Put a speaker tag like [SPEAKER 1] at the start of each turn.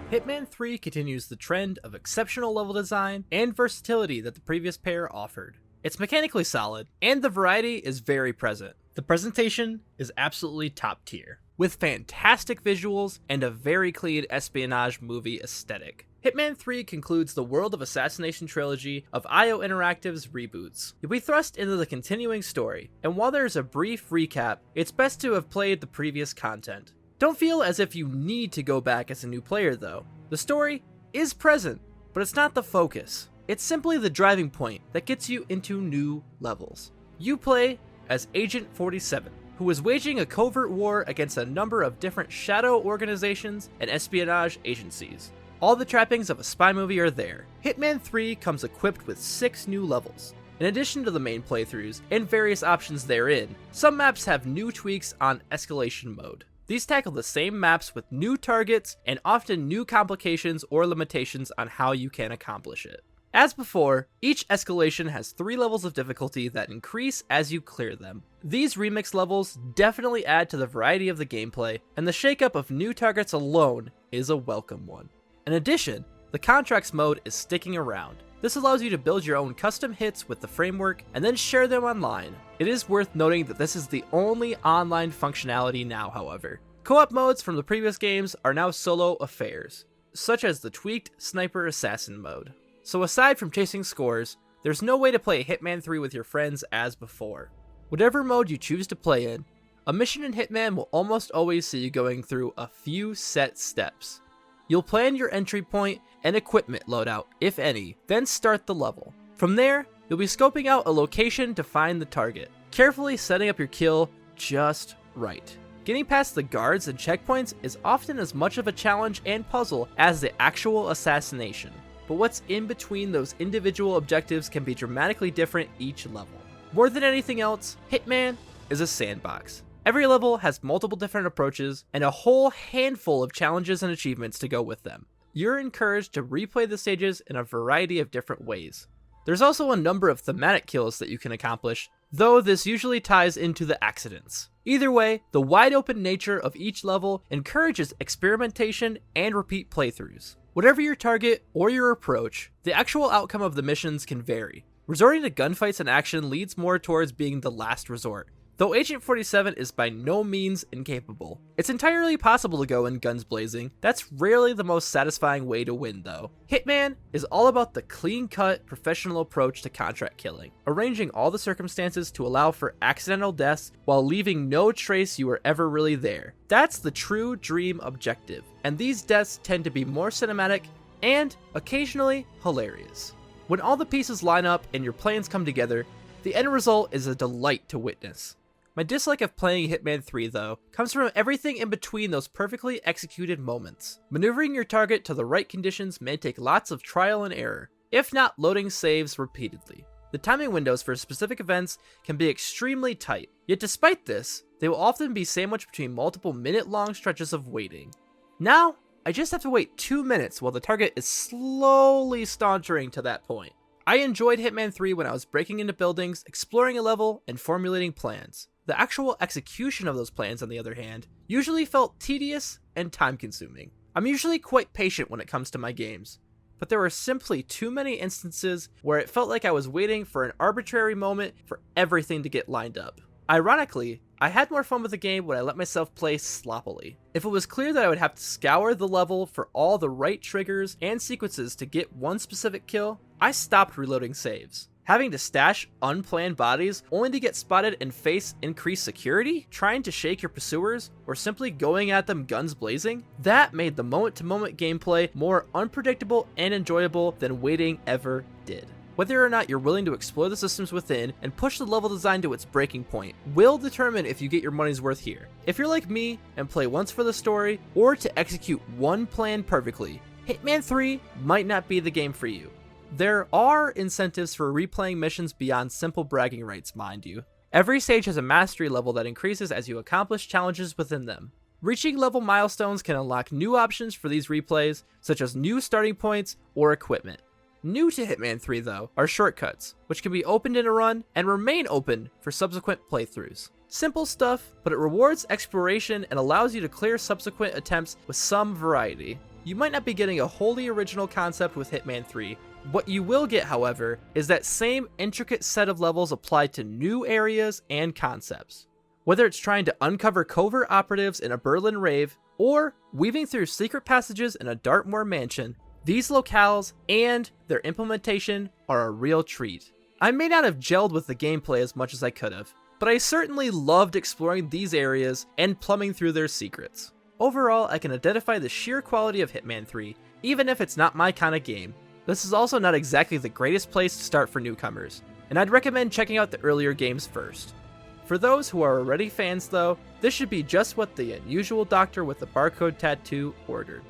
[SPEAKER 1] Hitman 3 continues the trend of exceptional level design and versatility that the previous pair offered. It's mechanically solid, and the variety is very present. The presentation is absolutely top tier, with fantastic visuals and a very clean espionage movie aesthetic. Hitman 3 concludes the World of Assassination trilogy of IO Interactive's reboots. You'll be thrust into the continuing story, and while there's a brief recap, it's best to have played the previous content. Don't feel as if you need to go back as a new player though. The story is present, but it's not the focus. It's simply the driving point that gets you into new levels. You play as Agent 47, who is waging a covert war against a number of different shadow organizations and espionage agencies. All the trappings of a spy movie are there. Hitman 3 comes equipped with 6 new levels. In addition to the main playthroughs and various options therein, some maps have new tweaks on escalation mode. These tackle the same maps with new targets and often new complications or limitations on how you can accomplish it. As before, each escalation has 3 levels of difficulty that increase as you clear them. These remix levels definitely add to the variety of the gameplay, and the shakeup of new targets alone is a welcome one. In addition, the contracts mode is sticking around. This allows you to build your own custom hits with the framework and then share them online. It is worth noting that this is the only online functionality now, however. Co-op modes from the previous games are now solo affairs, such as the tweaked Sniper Assassin mode. So aside from chasing scores, there's no way to play Hitman 3 with your friends as before. Whatever mode you choose to play in, a mission in Hitman will almost always see you going through a few set steps. You'll plan your entry point and equipment loadout, if any, then start the level. From there, you'll be scoping out a location to find the target, carefully setting up your kill just right. Getting past the guards and checkpoints is often as much of a challenge and puzzle as the actual assassination, but what's in between those individual objectives can be dramatically different each level. More than anything else, Hitman is a sandbox. Every level has multiple different approaches and a whole handful of challenges and achievements to go with them. You're encouraged to replay the stages in a variety of different ways. There's also a number of thematic kills that you can accomplish, though this usually ties into the accidents. Either way, the wide open nature of each level encourages experimentation and repeat playthroughs. Whatever your target or your approach, the actual outcome of the missions can vary. Resorting to gunfights and action leads more towards being the last resort, though Agent 47 is by no means incapable. It's entirely possible to go in guns blazing. That's rarely the most satisfying way to win though. Hitman is all about the clean-cut, professional approach to contract killing, arranging all the circumstances to allow for accidental deaths while leaving no trace you were ever really there. That's the true dream objective, and these deaths tend to be more cinematic and occasionally hilarious. When all the pieces line up and your plans come together, the end result is a delight to witness. My dislike of playing Hitman 3 though, comes from everything in between those perfectly executed moments. Maneuvering your target to the right conditions may take lots of trial and error, if not loading saves repeatedly. The timing windows for specific events can be extremely tight, yet despite this, they will often be sandwiched between multiple minute-long stretches of waiting. Now, I just have to wait 2 minutes while the target is slowly sauntering to that point. I enjoyed Hitman 3 when I was breaking into buildings, exploring a level, and formulating plans. The actual execution of those plans, on the other hand, usually felt tedious and time-consuming. I'm usually quite patient when it comes to my games, but there were simply too many instances where it felt like I was waiting for an arbitrary moment for everything to get lined up. Ironically, I had more fun with the game when I let myself play sloppily. If it was clear that I would have to scour the level for all the right triggers and sequences to get one specific kill, I stopped reloading saves. Having to stash unplanned bodies only to get spotted and face increased security, trying to shake your pursuers, or simply going at them guns blazing, that made the moment-to-moment gameplay more unpredictable and enjoyable than waiting ever did. Whether or not you're willing to explore the systems within and push the level design to its breaking point will determine if you get your money's worth here. If you're like me and play once for the story or to execute one plan perfectly, Hitman 3 might not be the game for you. There are incentives for replaying missions beyond simple bragging rights, mind you. Every stage has a mastery level that increases as you accomplish challenges within them. Reaching level milestones can unlock new options for these replays, such as new starting points or equipment. New to Hitman 3 though are shortcuts, which can be opened in a run and remain open for subsequent playthroughs. Simple stuff, but it rewards exploration and allows you to clear subsequent attempts with some variety. You might not be getting a wholly original concept with Hitman 3. What you will get, however, is that same intricate set of levels applied to new areas and concepts. Whether it's trying to uncover covert operatives in a Berlin rave, or weaving through secret passages in a Dartmoor mansion, these locales and their implementation are a real treat. I may not have gelled with the gameplay as much as I could have, but I certainly loved exploring these areas and plumbing through their secrets. Overall, I can identify the sheer quality of Hitman 3, even if it's not my kind of game. This is also not exactly the greatest place to start for newcomers, and I'd recommend checking out the earlier games first. For those who are already fans though, this should be just what the unusual doctor with the barcode tattoo ordered.